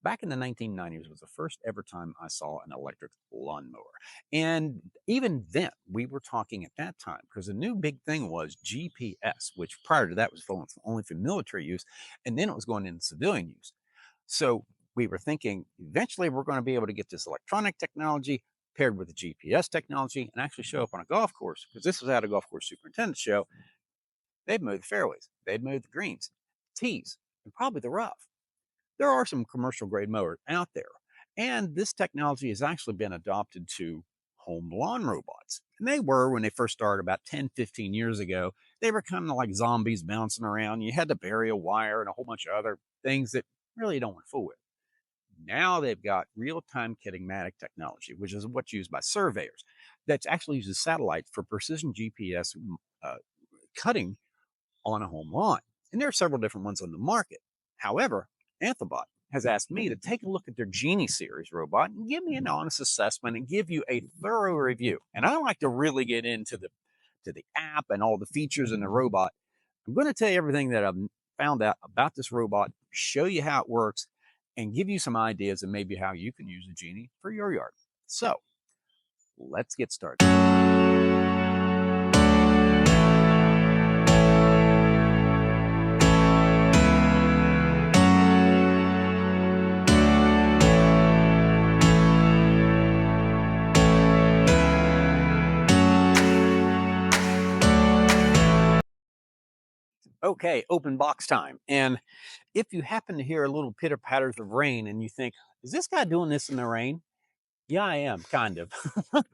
Back in the 1990s was the first ever time I saw an electric lawnmower. And even then, we were talking at that time because the new big thing was GPS, which prior to that was only for military use, and then it was going into civilian use. So we were thinking eventually we're going to be able to get this electronic technology paired with the GPS technology and actually show up on a golf course because this was at a golf course superintendent show. They'd mowed the fairways, they'd mowed the greens, tees, and probably the rough. There are some commercial grade mowers out there, and this technology has actually been adopted to home lawn robots. And they were, when they first started about 10, 15 years ago, they were kind of like zombies bouncing around. You had to bury a wire and a whole bunch of other things that really don't want to fool with. Now they've got real-time kinematic technology, which is what's used by surveyors. That actually uses satellites for precision GPS cutting on a home lawn. And there are several different ones on the market. However, Anthobot has asked me to take a look at their Genie series robot and give me an honest assessment and give you a thorough review. And I like to really get into the app and all the features in the robot. I'm going to tell you everything that I've found out about this robot, show you how it works, and give you some ideas and maybe how you can use the Genie for your yard. So let's get started. Okay, open box time. And if you happen to hear a little pitter patters of rain and you think, is this guy doing this in the rain? Yeah, I am, kind of.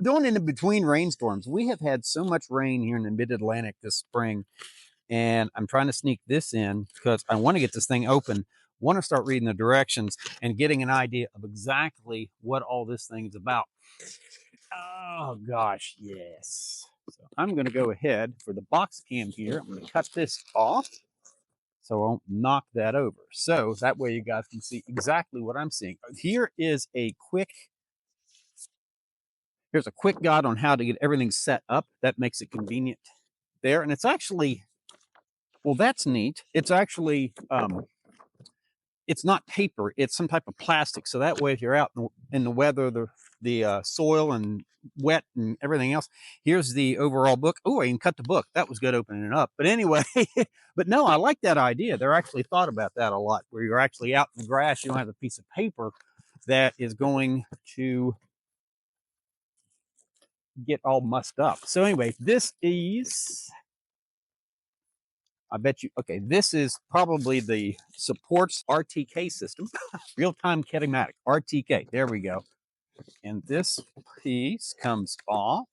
Doing it in between rainstorms. We have had so much rain here in the mid-Atlantic this spring, and I'm trying to sneak this in because I want to get this thing open, want to start reading the directions and getting an idea of exactly what all this thing is about. Oh, gosh, yes. So I'm going to go ahead for the box cam here. I'm going to cut this off so I won't knock that over. So that way you guys can see exactly what I'm seeing. Here's a quick guide on how to get everything set up. That makes it convenient there. And it's actually, well, that's neat. It's actually, it's not paper. It's some type of plastic. So that way, if you're out in the weather, the soil and wet and everything else, here's the overall book. Oh, I can cut the book. That was good opening it up. But anyway, but no, I like that idea. They're actually thought about that a lot, where you're actually out in the grass. You don't have a piece of paper that is going to get all mussed up. So anyway, this is, I bet you, okay, this is probably the supports RTK system, real-time kinematic, RTK, there we go. And this piece comes off.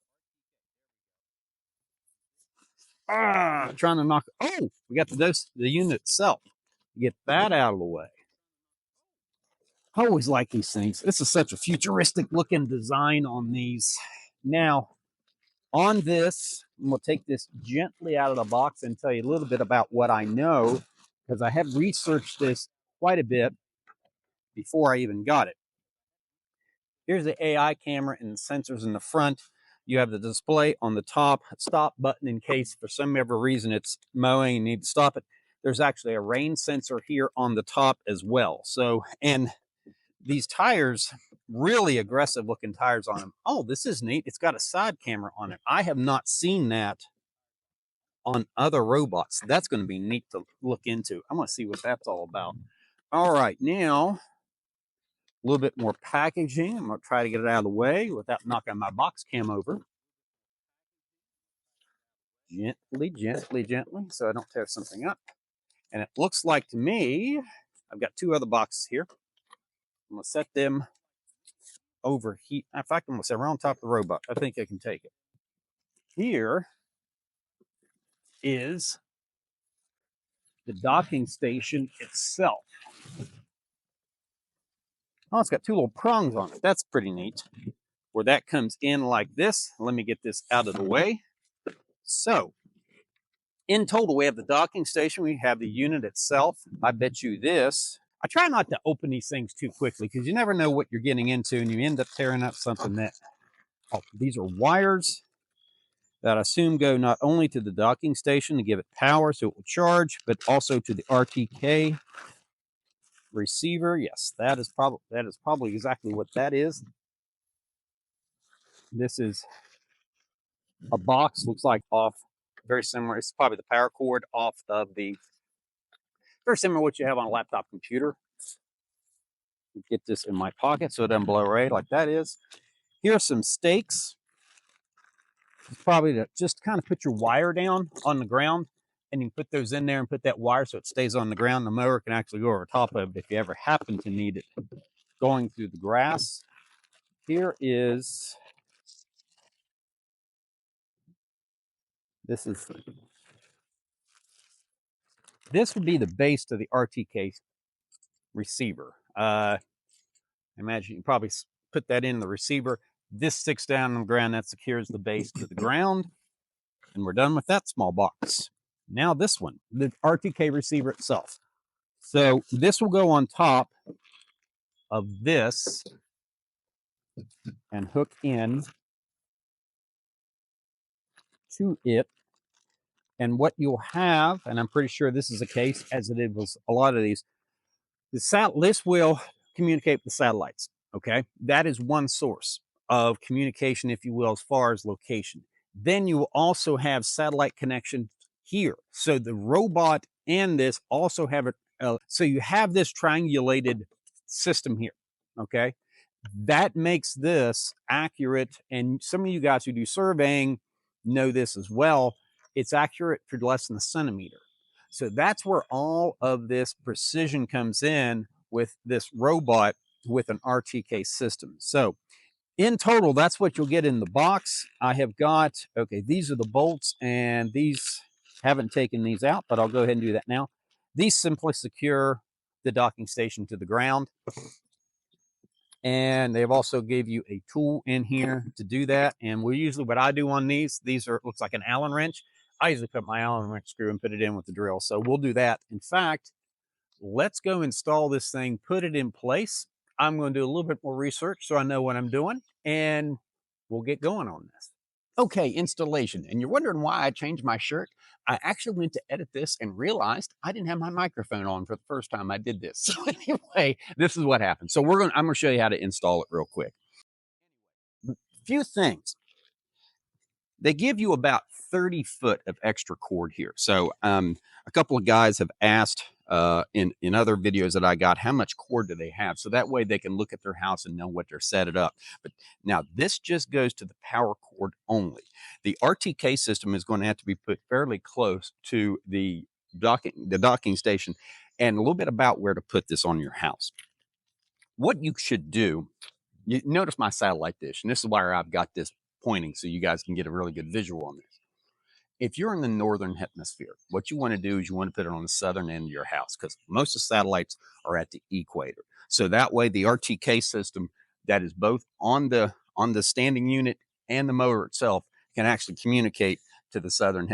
Trying to knock, oh, we got the unit itself. Get that out of the way. I always like these things. This is such a futuristic looking design on these. Now, on this, I'm going to take this gently out of the box and tell you a little bit about what I know, because I have researched this quite a bit before I even got it. Here's the AI camera and the sensors in the front. You have the display on the top, stop button in case for some ever reason it's mowing and you need to stop it. There's actually a rain sensor here on the top as well. So, and these tires, really aggressive looking tires on them. Oh, this is neat. It's got a side camera on it. I have not seen that on other robots. That's going to be neat to look into. I'm going to see what that's all about. All right, now a little bit more packaging. I'm going to try to get it out of the way without knocking my box cam over. Gently, gently, gently, so I don't tear something up. And it looks like to me, I've got two other boxes here. I'm going to set them over here. In fact, I'm going to set right on top of the robot. I think I can take it. Here is the docking station itself. Oh, it's got two little prongs on it. That's pretty neat. Where that comes in like this. Let me get this out of the way. So, in total, we have the docking station. We have the unit itself. I bet you this. I try not to open these things too quickly because you never know what you're getting into and you end up tearing up something that, oh, these are wires that I assume go not only to the docking station to give it power so it will charge, but also to the RTK receiver. Yes, that is probably exactly what that is. This is a box, looks like off, very similar. It's probably the power cord off of the, very similar to what you have on a laptop computer. Get this in my pocket so it doesn't blow away like that is. Here's some stakes. It's probably to just kind of put your wire down on the ground, and you can put those in there and put that wire so it stays on the ground. The mower can actually go over top of it if you ever happen to need it going through the grass. Here is, this would be the base to the RTK receiver. I imagine you can probably put that in the receiver. This sticks down on the ground, that secures the base to the ground. And we're done with that small box. Now this one, the RTK receiver itself. So this will go on top of this and hook in to it. And what you'll have, and I'm pretty sure this is the case as it was a lot of these, this will communicate with the satellites. Okay, that is one source of communication, if you will, as far as location. Then you will also have satellite connection here. So the robot and this also have it. So you have this triangulated system here. Okay, that makes this accurate. And some of you guys who do surveying know this as well. It's accurate for less than a centimeter. So that's where all of this precision comes in with this robot with an RTK system. So in total, that's what you'll get in the box. I have got, okay, these are the bolts, and these, haven't taken these out, but I'll go ahead and do that now. These simply secure the docking station to the ground. And they've also gave you a tool in here to do that. And we usually, what I do on these are, looks like an Allen wrench. I usually put my Allen wrench screw and put it in with the drill. So we'll do that. In fact, let's go install this thing, put it in place. I'm going to do a little bit more research so I know what I'm doing, and we'll get going on this. Okay, installation. And you're wondering why I changed my shirt. I actually went to edit this and realized I didn't have my microphone on for the first time I did this. So anyway, this is what happened. So I'm going to show you how to install it real quick. A few things. They give you about 30 foot of extra cord here. So a couple of guys have asked in other videos that I got, how much cord do they have? So that way they can look at their house and know what they're set it up. But now this just goes to the power cord only. The RTK system is going to have to be put fairly close to the docking station, and a little bit about where to put this on your house. What you should do, you notice my satellite dish, and this is why I've got this pointing so you guys can get a really good visual on this. If you're in the northern hemisphere, what you want to do is you want to put it on the southern end of your house, because most of the satellites are at the equator. So that way the RTK system that is both on the standing unit and the motor itself can actually communicate to the southern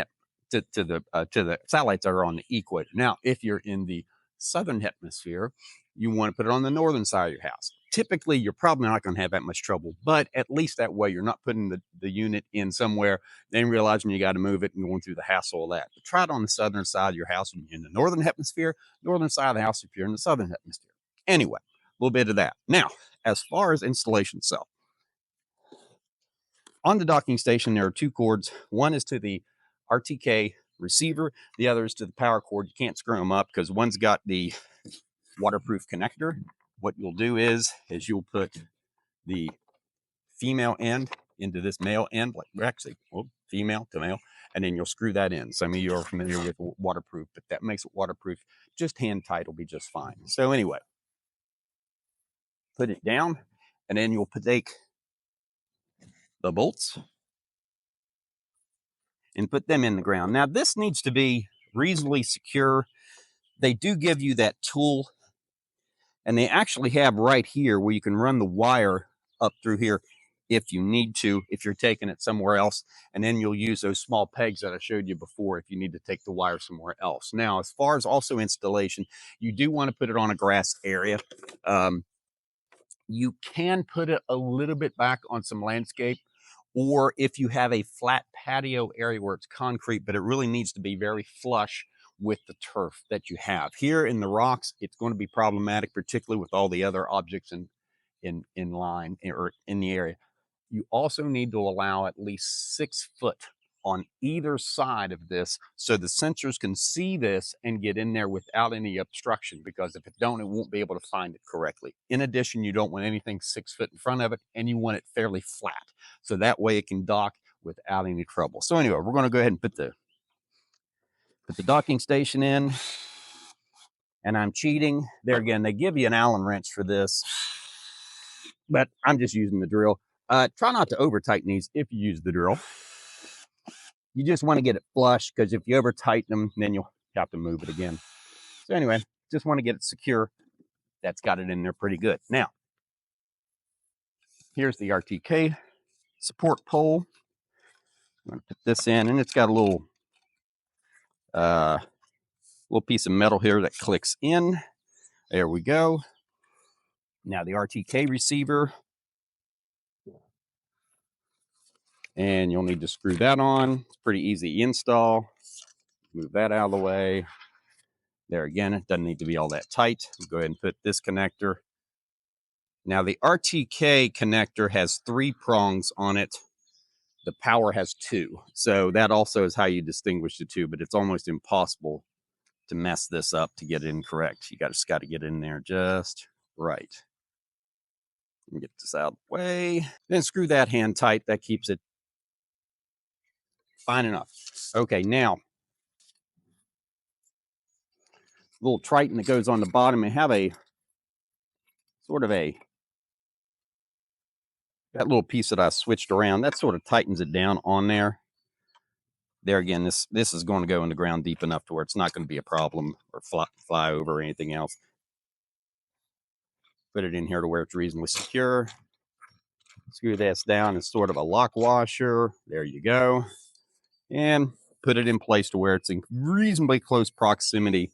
to the satellites that are on the equator. Now, if you're in the southern hemisphere, you want to put it on the northern side of your house. Typically, you're probably not going to have that much trouble, but at least that way you're not putting the unit in somewhere, then realizing you got to move it and going through the hassle of that. But try it on the southern side of your house if you're in the northern hemisphere, northern side of the house if you're in the southern hemisphere. Anyway, a little bit of that. Now, as far as installation itself, on the docking station, there are two cords. One is to the RTK receiver, the other is to the power cord. You can't screw them up because one's got the waterproof connector. What you'll do is you'll put the female end into this male end, like actually, well, female to male, and then you'll screw that in. Some of you are familiar with waterproof, but that makes it waterproof. Just hand tight will be just fine. So anyway, put it down, and then you'll take the bolts and put them in the ground. Now this needs to be reasonably secure. They do give you that tool, and they actually have right here where you can run the wire up through here if you need to, if you're taking it somewhere else, and then you'll use those small pegs that I showed you before if you need to take the wire somewhere else. Now, as far as also installation, you do want to put it on a grass area. You can put it a little bit back on some landscape, or if you have a flat patio area where it's concrete, but it really needs to be very flush with the turf that you have. Here in the rocks, it's going to be problematic, particularly with all the other objects in line or in the area. You also need to allow at least 6 foot on either side of this so the sensors can see this and get in there without any obstruction, because if it don't, it won't be able to find it correctly. In addition, you don't want anything 6 foot in front of it, and you want it fairly flat, so that way it can dock without any trouble. So anyway, we're going to go ahead and put the docking station in, and I'm cheating. There again, they give you an Allen wrench for this, but I'm just using the drill. Try not to over tighten these if you use the drill. You just want to get it flush, because if you over tighten them, then you'll have to move it again. So anyway, just want to get it secure. That's got it in there pretty good. Now, here's the RTK support pole. I'm going to put this in, and it's got a little piece of metal here that clicks in. There we go. Now the RTK receiver, and you'll need to screw that on. It's pretty easy install. Move that out of the way. There again, it doesn't need to be all that tight. We'll go ahead and put this connector. Now the RTK connector has 3 prongs on it. The power has 2. So that also is how you distinguish the two, but it's almost impossible to mess this up to get it incorrect. You just got to get in there just right. Get this out of the way. Then screw that hand tight. That keeps it fine enough. Okay, now little Triton that goes on the bottom and have a sort of that little piece that I switched around, that sort of tightens it down on there. There again, this is going to go in the ground deep enough to where it's not going to be a problem or fly over or anything else. Put it in here to where it's reasonably secure. Screw this down as sort of a lock washer. There you go. And put it in place to where it's in reasonably close proximity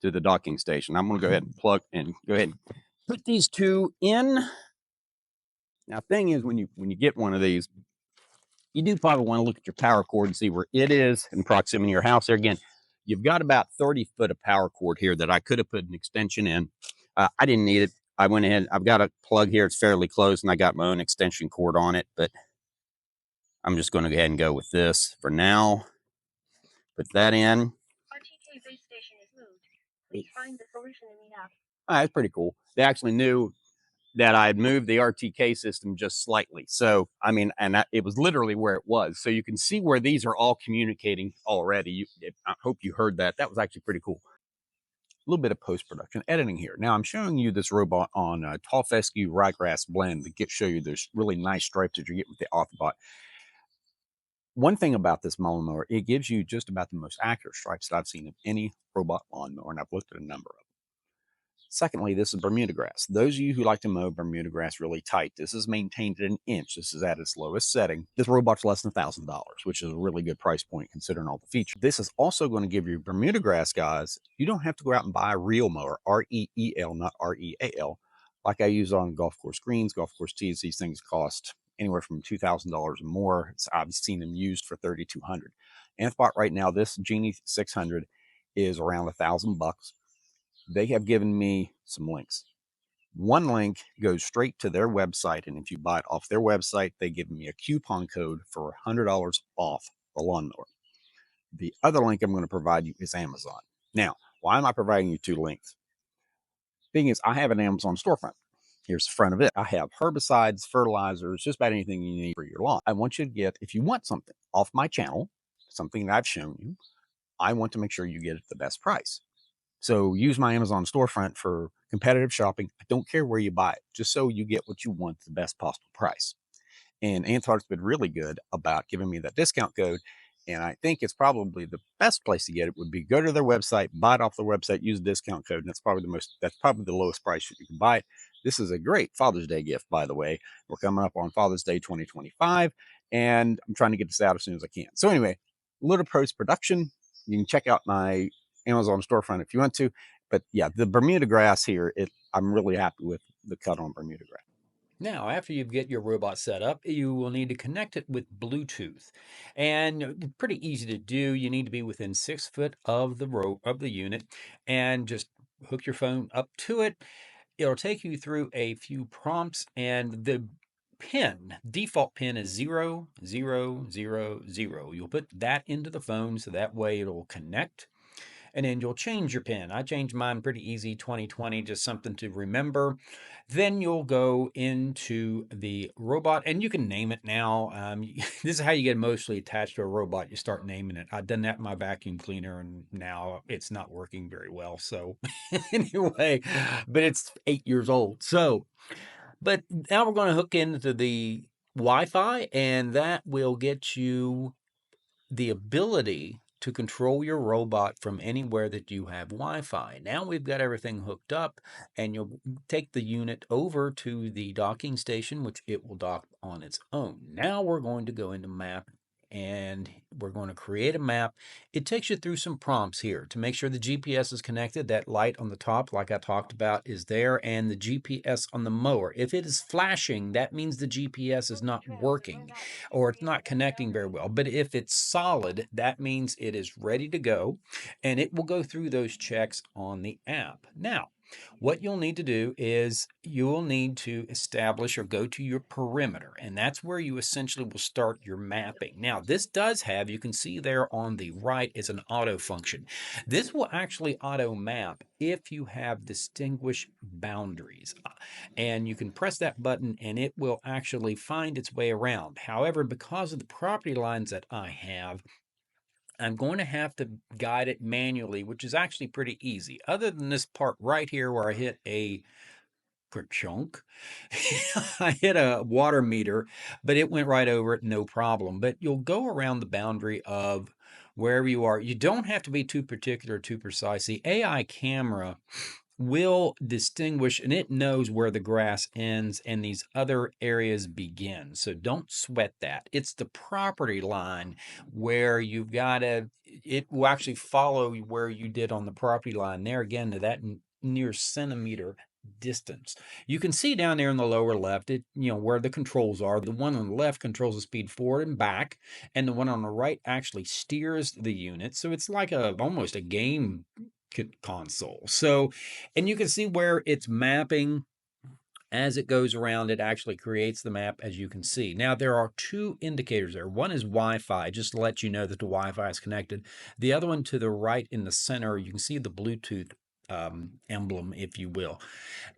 to the docking station. I'm going to go ahead and go ahead and put these 2 in. Now, thing is, when you get one of these, you do probably want to look at your power cord and see where it is in proximity to your house. There again, you've got about 30 foot of power cord here that I could have put an extension in. I didn't need it. I went ahead. I've got a plug here. It's fairly close, and I got my own extension cord on it, but I'm just going to go ahead and go with this for now. Put that in. RTK base station is moved. Please find the solution in the app. That's pretty cool. They actually knew that I had moved the RTK system just slightly. So, I mean, and it was literally where it was. So you can see where these are all communicating already. I hope you heard that. That was actually pretty cool. A little bit of post-production editing here. Now I'm showing you this robot on tall fescue ryegrass blend to show you those really nice stripes that you get with the Anthobot. One thing about this lawnmower, it gives you just about the most accurate stripes that I've seen of any robot lawnmower, and I've looked at a number of them. Secondly, this is Bermuda grass. Those of you who like to mow Bermuda grass really tight, this is maintained at 1 inch. This is at its lowest setting. This robot's less than $1,000, which is a really good price point considering all the features. This is also going to give you Bermuda grass, guys. You don't have to go out and buy a real mower, R-E-E-L, not R-E-A-L, like I use on golf course greens, golf course tees. These things cost anywhere from $2,000 or more. I've seen them used for $3,200. Anthobot right now, this Genie 600 is around $1,000. They have given me some links. One link goes straight to their website, and if you buy it off their website, they give me a coupon code for $100 off the lawnmower. The other link I'm going to provide you is Amazon. Now, why am I providing you 2 links? Thing is, I have an Amazon storefront. Here's the front of it. I have herbicides, fertilizers, just about anything you need for your lawn. I want you to get, if you want something off my channel, something that I've shown you, I want to make sure you get it at the best price. So use my Amazon storefront for competitive shopping. I don't care where you buy it, just so you get what you want at the best possible price. And Anthobot's been really good about giving me that discount code. And I think it's probably the best place to get it would be go to their website, buy it off their website, use the discount code. And that's probably the lowest price you can buy it. This is a great Father's Day gift, by the way. We're coming up on Father's Day 2025, and I'm trying to get this out as soon as I can. So anyway, a little post-production. You can check out my Amazon storefront if you want to. But yeah, the Bermuda grass here, I'm really happy with the cut on Bermuda grass. Now, after you get your robot set up, you will need to connect it with Bluetooth. And pretty easy to do. You need to be within 6 foot of the of the unit and just hook your phone up to it. It'll take you through a few prompts, and the default pin is 0000. You'll put that into the phone so that way it'll connect, and then you'll change your pin. I changed mine pretty easy, 2020, just something to remember. Then you'll go into the robot, and you can name it now. This is how you get mostly attached to a robot. You start naming it. I've done that in my vacuum cleaner, and now it's not working very well. So anyway, but it's 8 years old. So, but now we're going to hook into the Wi-Fi, and that will get you the ability to control your robot from anywhere that you have Wi-Fi. Now we've got everything hooked up, and you'll take the unit over to the docking station, which it will dock on its own. Now we're going to go into map, and we're going to create a map. It takes you through some prompts here to make sure the GPS is connected. That light on the top, like I talked about, is there, and the GPS on the mower. If it is flashing, that means the GPS is not working or it's not connecting very well. But if it's solid, that means it is ready to go, and it will go through those checks on the app. Now, what you'll need to do is you will need to establish or go to your perimeter, and that's where you essentially will start your mapping. Now, this does have, you can see there on the right is an auto function. This will actually auto map if you have distinguished boundaries, and you can press that button and it will actually find its way around. However, because of the property lines that I have, I'm going to have to guide it manually, which is actually pretty easy. Other than this part right here where I hit a chunk, I hit a water meter, but it went right over it, no problem. But you'll go around the boundary of wherever you are. You don't have to be too particular, too precise. The AI camera will distinguish, and it knows where the grass ends and these other areas begin. So don't sweat that. It's the property line where you've got to, it will actually follow where you did on the property line there again to that near centimeter distance. You can see down there in the lower left, where the controls are. The one on the left controls the speed forward and back, and the one on the right actually steers the unit. So it's like almost a game console. So, and you can see where it's mapping as it goes around. It actually creates the map, as you can see. Now, there are two indicators there. One is Wi-Fi, just to let you know that the Wi-Fi is connected. The other one to the right in the center, you can see the Bluetooth emblem, if you will.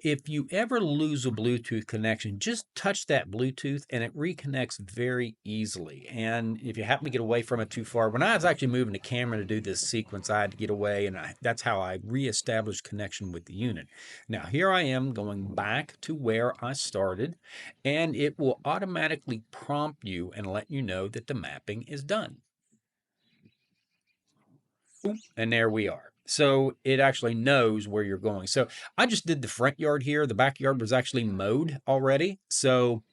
If you ever lose a Bluetooth connection, just touch that Bluetooth and it reconnects very easily. And if you happen to get away from it too far, when I was actually moving the camera to do this sequence, I had to get away, and that's how I reestablished connection with the unit. Now, here I am going back to where I started, and it will automatically prompt you and let you know that the mapping is done. And there we are. So it actually knows where you're going. So I just did the front yard here. The backyard was actually mowed already. So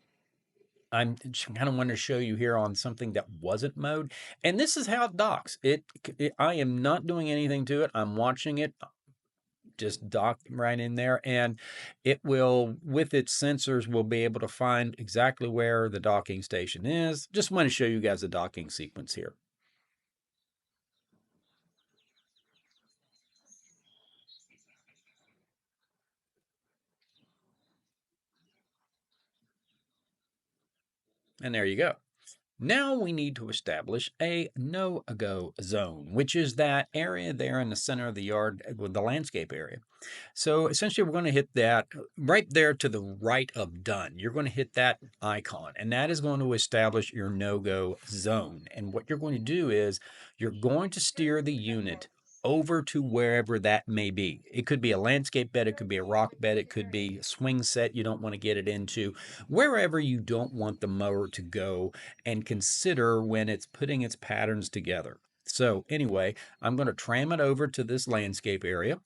I'm just kind of wanting to show you here on something that wasn't mowed. And this is how it docks. I am not doing anything to it. I'm watching it just dock right in there, and it will, with its sensors, will be able to find exactly where the docking station is. Just want to show you guys the docking sequence here. And there you go. Now we need to establish a no-go zone, which is that area there in the center of the yard with the landscape area. So essentially we're going to hit that right there to the right of done. You're going to hit that icon, and that is going to establish your no-go zone. And what you're going to do is you're going to steer the unit over to wherever that may be. It could be a landscape bed, it could be a rock bed, it could be a swing set you don't want to get it into, wherever you don't want the mower to go, and consider when it's putting its patterns together. So anyway, I'm going to tram it over to this landscape area.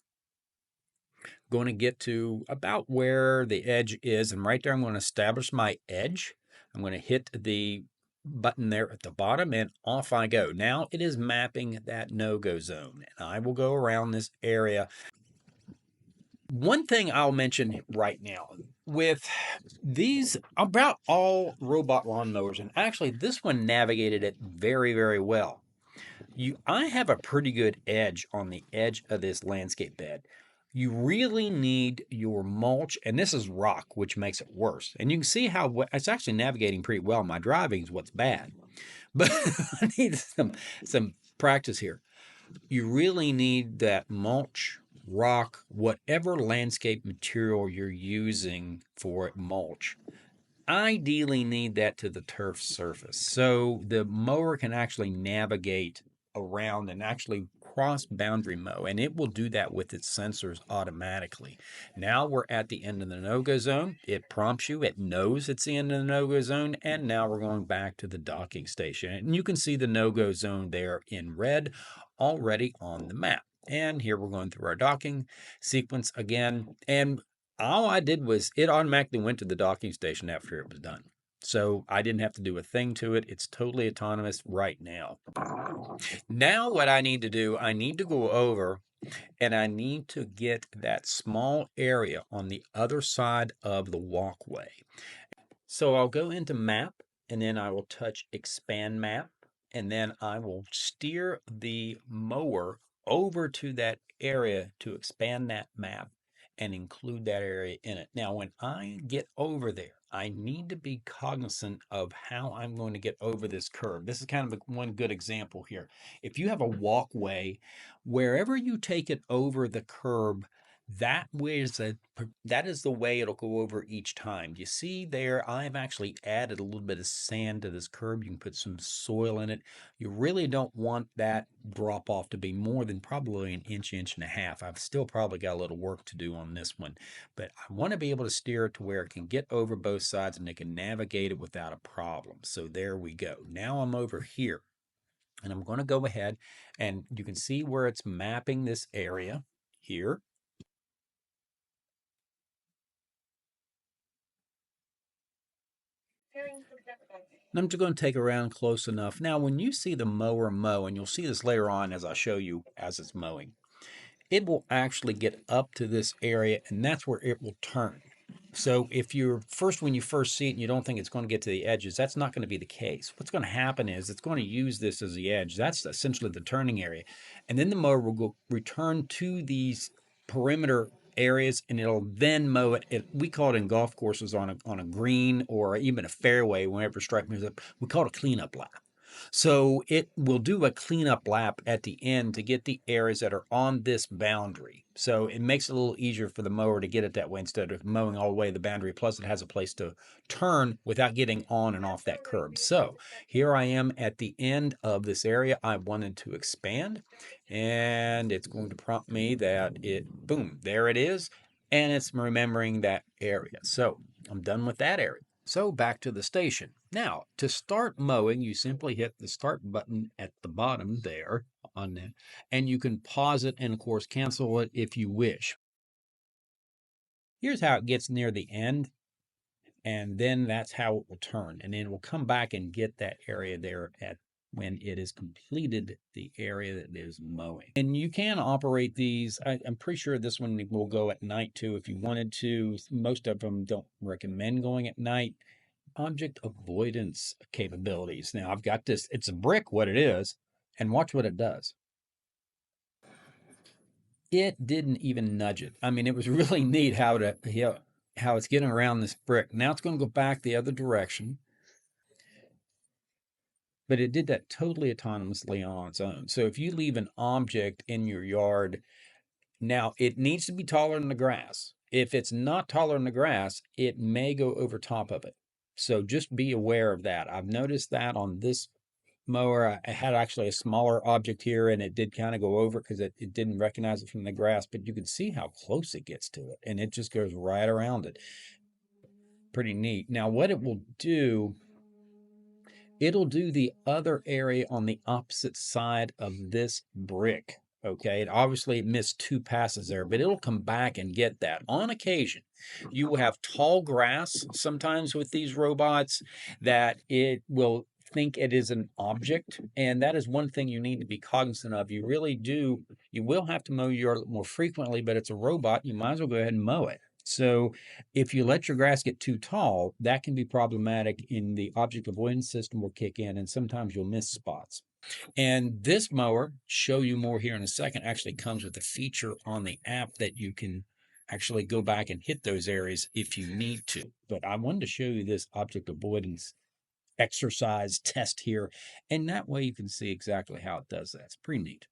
Going to get to about where the edge is, and right there I'm going to establish my edge. I'm going to hit the button there at the bottom, and off I go. Now it is mapping that no-go zone, and I will go around this area. One thing I'll mention right now, with these, about all robot lawnmowers, and actually this one navigated it very, very well. I have a pretty good edge on the edge of this landscape bed. You really need your mulch, and this is rock, which makes it worse. And you can see how it's actually navigating pretty well. My driving is what's bad, but I need some practice here. You really need that mulch, rock, whatever landscape material you're using for mulch. Ideally need that to the turf surface so the mower can actually navigate around and actually cross boundary mow, and it will do that with its sensors automatically. Now we're at the end of the no-go zone. It prompts you, it knows it's the end of the no-go zone, and now we're going back to the docking station. And you can see the no-go zone there in red already on the map. And here we're going through our docking sequence again, and all I did was it automatically went to the docking station after it was done. So I didn't have to do a thing to it. It's totally autonomous right now. Now what I need to do, I need to go over and I need to get that small area on the other side of the walkway. So I'll go into map and then I will touch expand map and then I will steer the mower over to that area to expand that map and include that area in it. Now, when I get over there, I need to be cognizant of how I'm going to get over this curve. This is kind of one good example here. If you have a walkway, wherever you take it over the curb, that is the way it'll go over each time. You see there, I've actually added a little bit of sand to this curb. You can put some soil in it. You really don't want that drop off to be more than probably an inch, inch and a half. I've still probably got a little work to do on this one, but I want to be able to steer it to where it can get over both sides and it can navigate it without a problem. So there we go. Now I'm over here and I'm going to go ahead and you can see where it's mapping this area here. And I'm just going to take around close enough. Now, when you see the mower mow, and you'll see this later on as I show you as it's mowing, it will actually get up to this area, and that's where it will turn. So if when you first see it and you don't think it's going to get to the edges, that's not going to be the case. What's going to happen is it's going to use this as the edge. That's essentially the turning area. And then the mower will return to these perimeter areas and it'll then mow it. We call it in golf courses on a green or even a fairway, whenever strike moves up, we call it a cleanup lap. So it will do a cleanup lap at the end to get the areas that are on this boundary. So it makes it a little easier for the mower to get it that way instead of mowing all the way the boundary. Plus, it has a place to turn without getting on and off that curb. So here I am at the end of this area I wanted to expand, and it's going to prompt me that boom, there it is. And it's remembering that area. So I'm done with that area. So back to the station. Now, to start mowing, you simply hit the start button at the bottom there on that, and you can pause it and of course cancel it if you wish. Here's how it gets near the end, and then that's how it will turn, and then it will come back and get that area there at when it has completed the area that is mowing. And you can operate these. I'm pretty sure this one will go at night too if you wanted to. Most of them don't recommend going at night. Object avoidance capabilities. Now I've got this, it's a brick, what it is, and watch what it does. It didn't even nudge it. I mean, it was really neat how it's getting around this brick. Now it's going to go back the other direction. But it did that totally autonomously on its own. So if you leave an object in your yard, now it needs to be taller than the grass. If it's not taller than the grass, it may go over top of it. So just be aware of that. I've noticed that on this mower. I had actually a smaller object here and it did kind of go over because it didn't recognize it from the grass, but you can see how close it gets to it and it just goes right around it. Pretty neat. Now what it will do, it'll do the other area on the opposite side of this brick. Okay, it obviously missed two passes there, but it'll come back and get that. On occasion, you will have tall grass sometimes with these robots that it will think it is an object, and that is one thing you need to be cognizant of. You will have to mow your yard more frequently, but it's a robot, you might as well go ahead and mow it. So if you let your grass get too tall, that can be problematic, and the object avoidance system will kick in, and sometimes you'll miss spots. And this mower, show you more here in a second, actually comes with a feature on the app that you can actually go back and hit those areas if you need to. But I wanted to show you this object avoidance exercise test here, and that way you can see exactly how it does that. It's pretty neat.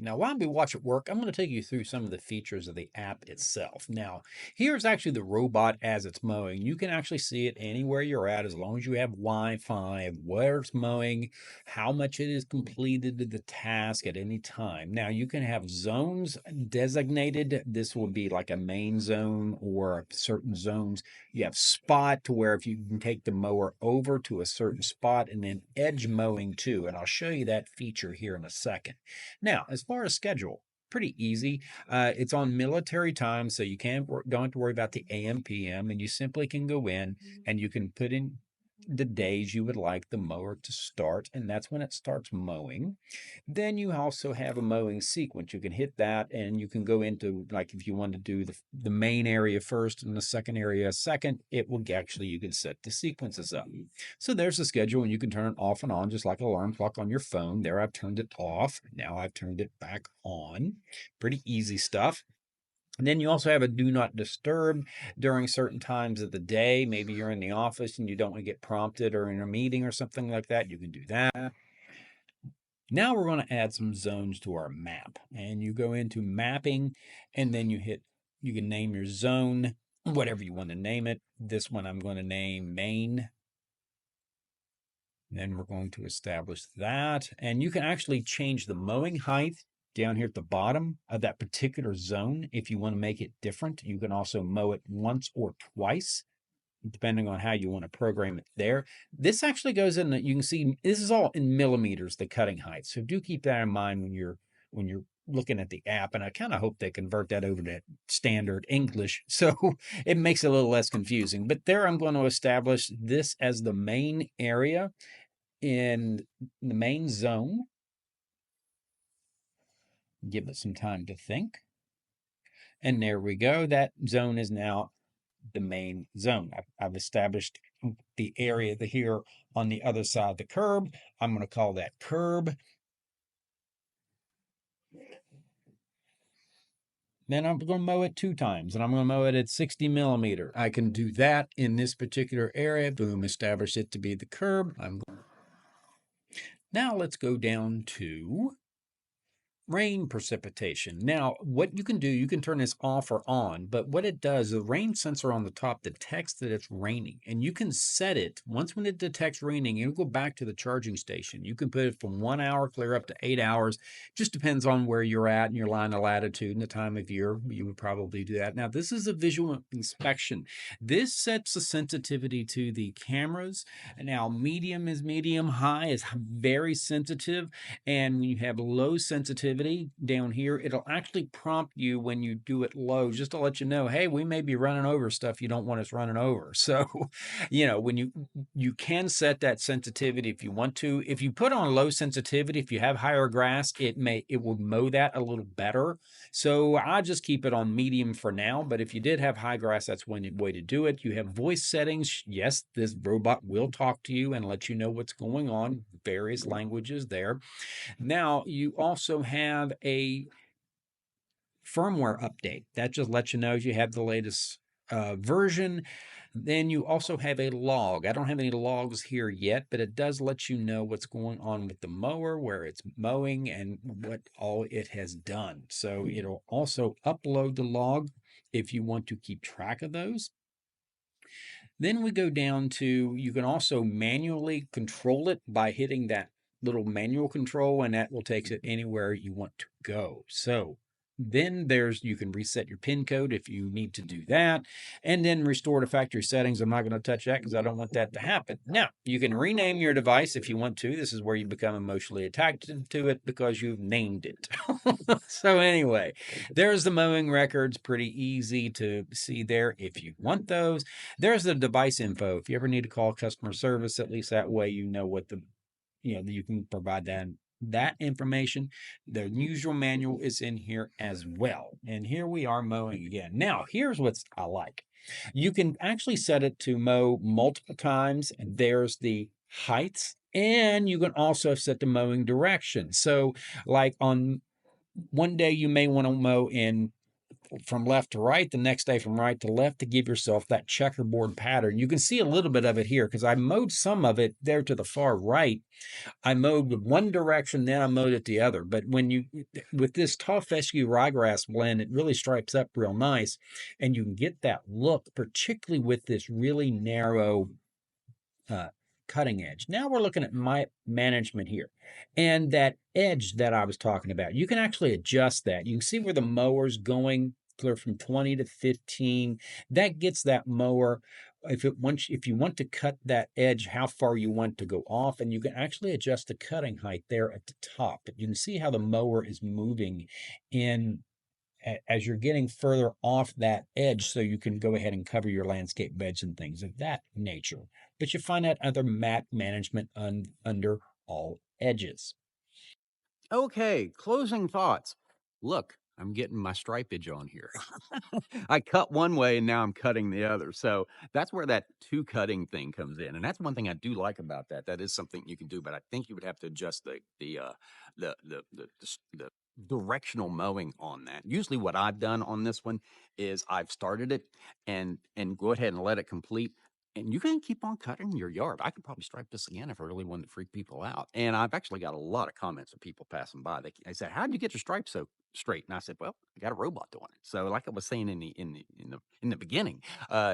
Now, while we watch it work, I'm going to take you through some of the features of the app itself. Now, here's actually the robot as it's mowing. You can actually see it anywhere you're at as long as you have Wi-Fi, where it's mowing, how much it has completed the task at any time. Now, you can have zones designated. This will be like a main zone or certain zones. You have spot to where if you can take the mower over to a certain spot, and then edge mowing too. And I'll show you that feature here in a second. Now, as far as schedule, pretty easy. It's on military time, so you don't have to worry about the AM, PM, and you simply can go in and you can put in the days you would like the mower to start, and that's when it starts mowing. Then you also have a mowing sequence. You can hit that, and you can go into, like, if you want to do the main area first and the second area second, it will actually, you can set the sequences up. So there's the schedule, and you can turn it off and on just like an alarm clock on your phone. There, I've turned it off. Now I've turned it back on. Pretty easy stuff. And then you also have a do not disturb during certain times of the day. Maybe you're in the office and you don't want to get prompted, or in a meeting or something like that. You can do that. Now we're going to add some zones to our map. And you go into mapping, and then you can name your zone, whatever you want to name it. This one I'm going to name Main. Then we're going to establish that. And you can actually change the mowing height down here at the bottom of that particular zone. If you want to make it different, you can also mow it once or twice, depending on how you want to program it there. This actually goes in, you can see this is all in millimeters, the cutting height. So do keep that in mind when you're looking at the app. And I kind of hope they convert that over to standard English, so it makes it a little less confusing. But there, I'm going to establish this as the main area in the main zone. Give it some time to think. And there we go. That zone is now the main zone. I've established the area here on the other side of the curb. I'm going to call that curb. Then I'm going to mow it 2 times, and I'm going to mow it at 60 millimeter. I can do that in this particular area. Boom, establish it to be the curb. Now let's go down to rain precipitation. Now, what you can do, you can turn this off or on, but what it does, the rain sensor on the top detects that it's raining, and you can set it, once when it detects raining, it'll go back to the charging station. You can put it from 1 hour clear up to 8 hours. Just depends on where you're at and your line of latitude and the time of year. You would probably do that. Now, this is a visual inspection. This sets the sensitivity to the cameras. Now, medium is medium, high is very sensitive, and when you have low sensitivity down here, it'll actually prompt you when you do it low, just to let you know, hey, we may be running over stuff you don't want us running over. So, when you can set that sensitivity if you want to. If you put on low sensitivity, if you have higher grass, it will mow that a little better. So I just keep it on medium for now. But if you did have high grass, that's one way to do it. You have voice settings. Yes, this robot will talk to you and let you know what's going on. Various languages there. Now, you also have a firmware update. That just lets you know you have the latest version. Then you also have a log. I don't have any logs here yet, but it does let you know what's going on with the mower, where it's mowing, and what all it has done. So it'll also upload the log if you want to keep track of those. Then we go down to, you can also manually control it by hitting that little manual control, and that will take it anywhere you want to go. So then you can reset your PIN code if you need to do that, and then restore to factory settings. I'm not going to touch that because I don't want that to happen. Now, you can rename your device if you want to. This is where you become emotionally attached to it because you've named it. So anyway, there's the mowing records. Pretty easy to see there if you want those. There's the device info. If you ever need to call customer service, at least that way you know what you can provide that that information. The usual manual is in here as well. And here we are mowing again. Now, here's what I like. You can actually set it to mow multiple times, and there's the heights, and you can also set the mowing direction. So, like on one day, you may want to mow in from left to right, the next day from right to left to give yourself that checkerboard pattern. You can see a little bit of it here because I mowed some of it there to the far right. I mowed with one direction, then I mowed it the other. But when you, with this tall fescue ryegrass blend, it really stripes up real nice. And you can get that look, particularly with this really narrow uh, cutting edge. Now we're looking at my management here. And that edge that I was talking about, you can actually adjust that. You can see where the mower's going clear from 20 to 15. That gets that mower if you want to cut that edge, how far you want to go off, and you can actually adjust the cutting height there at the top. You can see how the mower is moving in as you're getting further off that edge, so you can go ahead and cover your landscape beds and things of that nature. But you find that other mat management under all edges. Okay, closing thoughts. Look, I'm getting my stripage on here. I cut one way and now I'm cutting the other. So that's where that two cutting thing comes in. And that's one thing I do like about that. That is something you can do, but I think you would have to adjust the directional mowing on that. Usually what I've done on this one is I've started it and go ahead and let it complete. And you can keep on cutting your yard. I could probably stripe this again if I really wanted to freak people out. And I've actually got a lot of comments of people passing by. They said, "How did you get your stripes so straight?" And I said, "Well, I got a robot doing it." So, like I was saying in the beginning,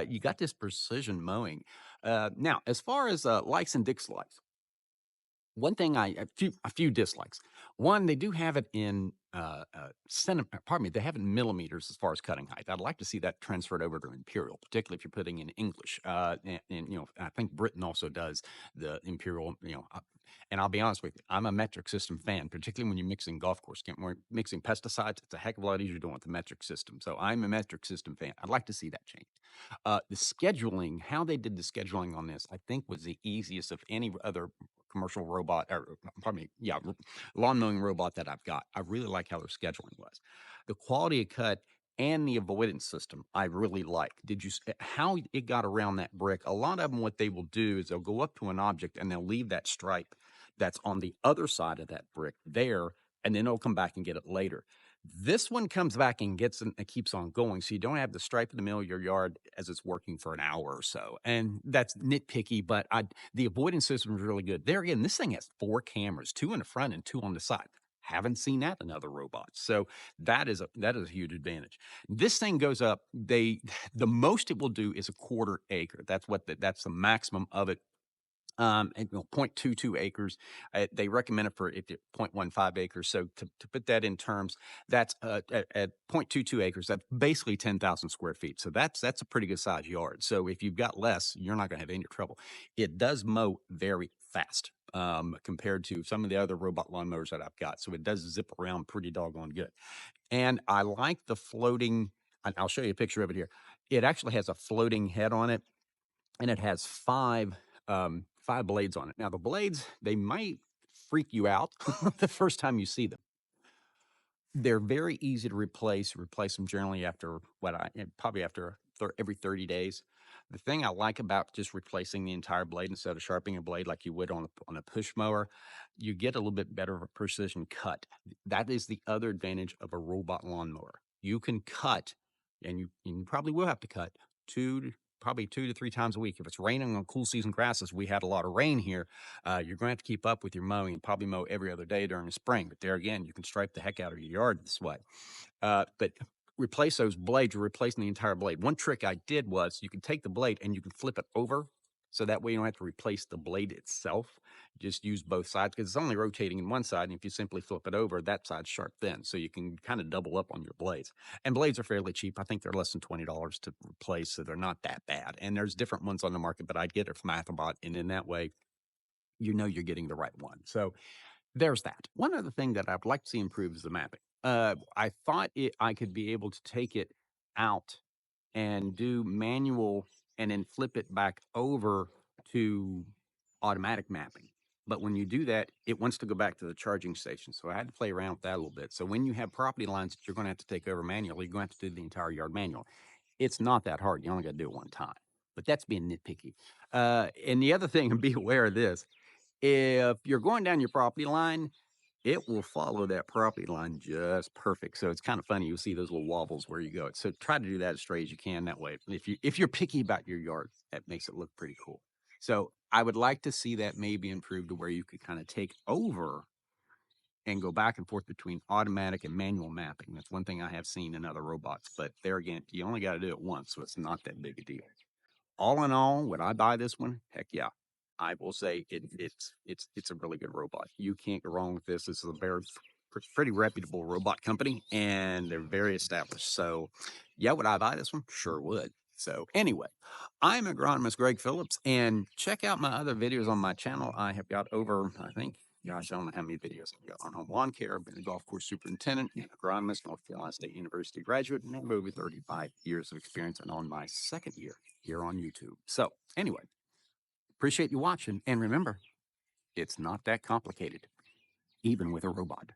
you got this precision mowing. Now, as far as likes and dislikes, one thing a few dislikes. One, they do have it in pardon me, they have it in millimeters as far as cutting height. I'd like to see that transferred over to imperial, particularly if you're putting in English. And I think Britain also does the imperial. And I'll be honest with you, I'm a metric system fan, particularly when you're mixing golf course. Mixing pesticides, it's a heck of a lot easier doing with the metric system. So I'm a metric system fan. I'd like to see that change. The scheduling, how they did the scheduling on this, I think was the easiest of any other commercial robot, or pardon me, yeah, lawn mowing robot that I've got. I really like how their scheduling was. The quality of cut and the avoidance system, I really like. Did you how it got around that brick? A lot of them, what they will do is they'll go up to an object and they'll leave that stripe that's on the other side of that brick there, and then they'll come back and get it later. This one comes back and gets and keeps on going, so you don't have the stripe in the middle of your yard as it's working for an hour or so. And that's nitpicky, but the avoidance system is really good. There again, this thing has 4 cameras, 2 in the front and 2 on the side. Haven't seen that in other robots, so that is a huge advantage. This thing goes up. The most it will do is a quarter acre. That's the maximum of it, and 0.22 acres. They recommend it for if you're 0.15 acres. So to put that in terms, that's at 0.22 acres. That's basically 10,000 square feet. So that's a pretty good size yard. So if you've got less, you're not going to have any trouble. It does mow very fast compared to some of the other robot lawnmowers that I've got. So it does zip around pretty doggone good. And I like the floating. And I'll show you a picture of it here. It actually has a floating head on it, and it has 5 blades on it. Now the blades, they might freak you out the first time you see them. They're very easy to replace. Replace them generally after probably after every 30 days. The thing I like about just replacing the entire blade instead of sharpening a blade like you would on a push mower, you get a little bit better of a precision cut. That is the other advantage of a robot lawnmower. You can cut, and you probably will have to cut probably 2 to 3 times a week. If it's raining on cool season grasses, we had a lot of rain here. You're going to have to keep up with your mowing and probably mow every other day during the spring. But there again, you can stripe the heck out of your yard this way. But replace those blades, you're replacing the entire blade. One trick I did was you can take the blade and you can flip it over. So that way you don't have to replace the blade itself. Just use both sides because it's only rotating in one side. And if you simply flip it over, that side's sharp then. So you can kind of double up on your blades. And blades are fairly cheap. I think they're less than $20 to replace. So they're not that bad. And there's different ones on the market, but I'd get it from Anthobot. And in that way, you know you're getting the right one. So there's that. One other thing that I'd like to see improved is the mapping. I thought I could be able to take it out and do manual and then flip it back over to automatic mapping. But when you do that, it wants to go back to the charging station. So I had to play around with that a little bit. So when you have property lines that you're going to have to take over manually, you're going to have to do the entire yard manual. It's not that hard. You only got to do it one time. But that's being nitpicky. And the other thing, and be aware of this, if you're going down your property line, it will follow that property line just perfect. So it's kind of funny. You'll see those little wobbles where you go. So try to do that as straight as you can that way. If you're picky about your yard, that makes it look pretty cool. So I would like to see that maybe improved to where you could kind of take over and go back and forth between automatic and manual mapping. That's one thing I have seen in other robots, but there again, you only got to do it once, so it's not that big a deal. All in all, would I buy this one? Heck yeah. I will say it's a really good robot. You can't go wrong with this. This is a pretty reputable robot company, and they're very established. So, yeah, would I buy this one? Sure would. So, anyway, I'm agronomist Greg Phillips, and check out my other videos on my channel. I have got over, I think, gosh, I don't know how many videos I've got on home lawn care. I've been a golf course superintendent and agronomist, North Carolina State University graduate, and have over 35 years of experience and on my second year here on YouTube. So, anyway, appreciate you watching. And remember, it's not that complicated, even with a robot.